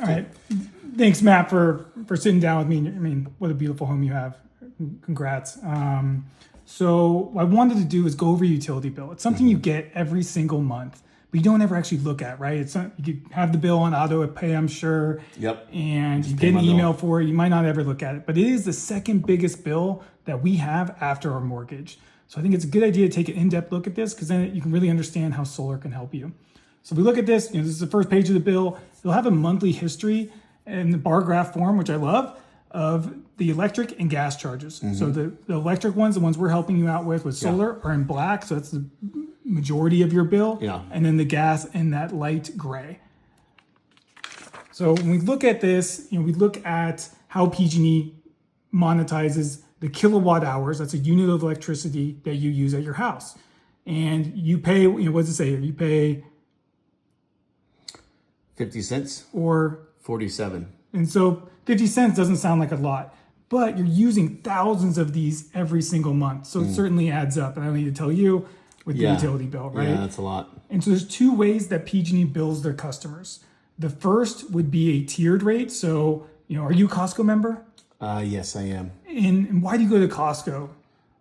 All right. Thanks, Matt, for sitting down with me. I mean, what a beautiful home you have. Congrats. So what I wanted to do is go over your utility bill. It's something you get every single month, but you don't ever actually look at, right? It's not, you could have the bill on auto pay, I'm sure. Yep. And you get an email for it. You might not ever look at it, but it is the second biggest bill that we have after our mortgage. So I think it's a good idea to take an in-depth look at this because then you can really understand how solar can help you. So if we look at this, this is the first page of the bill. It'll have a monthly history in the bar graph form, which I love, of the electric and gas charges. So the electric ones, the ones we're helping you out with solar, are in black. So that's the majority of your bill. Yeah. And then the gas in that light gray. So when we look at this, we look at how PG&E monetizes the kilowatt hours. That's a unit of electricity that you use at your house. And you pay, what does it say? You pay 50 cents or 47. And so 50 cents doesn't sound like a lot, but you're using thousands of these every single month. So it certainly adds up. And I don't need to tell you with the utility bill, right? Yeah, that's a lot. And so there's two ways that PG&E bills their customers. The first would be a tiered rate. So, are you a Costco member? Yes, I am. And why do you go to Costco?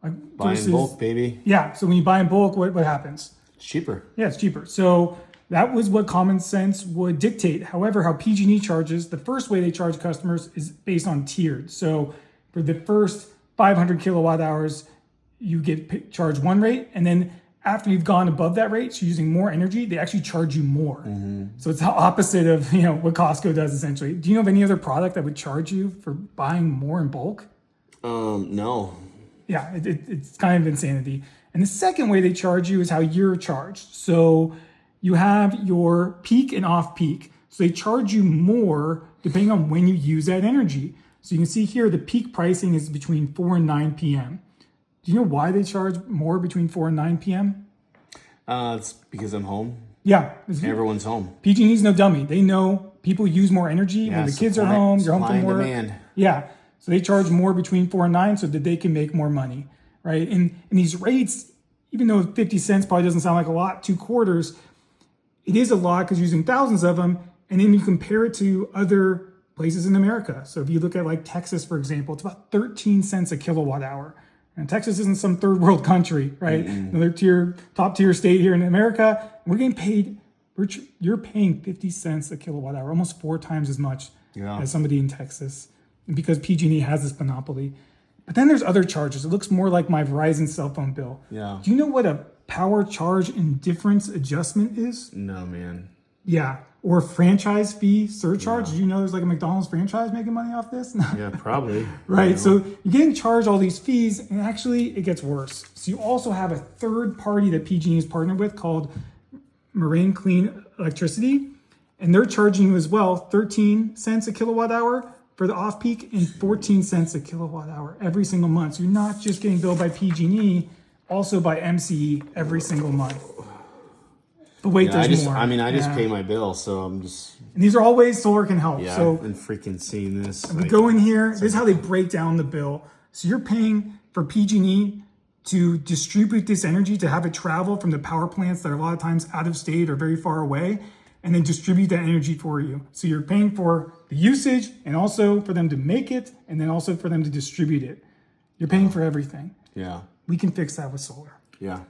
Buy in bulk, baby. Yeah. So when you buy in bulk, what happens? It's cheaper. Yeah, it's cheaper. So that was what common sense would dictate. However, how PG&E charges, the first way they charge customers is based on tiered. So for the first 500 kilowatt hours, you get charged one rate. And then after you've gone above that rate, so using more energy, they actually charge you more. So it's the opposite of what Costco does essentially. Do you know of any other product that would charge you for buying more in bulk? No. Yeah, it's kind of insanity. And the second way they charge you is how you're charged. So you have your peak and off peak. So they charge you more depending on when you use that energy. So you can see here, the peak pricing is between 4 and 9 p.m. Do you know why they charge more between 4 and 9 p.m.? It's because I'm home. Yeah. Everyone's home. PG&E's no dummy. They know people use more energy when the kids are home, you're home from work. Demand. Yeah. So they charge more between 4 and 9 so that they can make more money, right? And these rates, even though 50 cents probably doesn't sound like a lot, 2 quarters, it is a lot because you're using thousands of them. And then you compare it to other places in America. So if you look at like Texas, for example, it's about 13 cents a kilowatt hour. And Texas isn't some third world country, right? Another top tier state here in America. We're getting paid, you're paying 50 cents a kilowatt hour, almost 4 times as much as somebody in Texas, because PG&E has this monopoly. But then there's other charges. It looks more like my Verizon cell phone bill. Yeah. Do you know what a power charge indifference adjustment is? No, man. Yeah. Or franchise fee surcharge. Did you know there's like a McDonald's franchise making money off this? Yeah, probably. Right. So you're getting charged all these fees, and actually it gets worse. So you also have a third party that PG&E is partnered with called Marine Clean Electricity, and they're charging you as well 13 cents a kilowatt hour for the off peak and 14 cents a kilowatt hour every single month. So you're not just getting billed by PG&E, also by MCE every single month. But wait, there's more. I just pay my bill, so I'm just... And these are all ways solar can help. Yeah, so I've been freaking seeing this. we go in here. This is how they break down the bill. So you're paying for PG&E to distribute this energy, to have it travel from the power plants that are a lot of times out of state or very far away, and then distribute that energy for you. So you're paying for the usage and also for them to make it, and then also for them to distribute it. You're paying for everything. Yeah. We can fix that with solar. Yeah.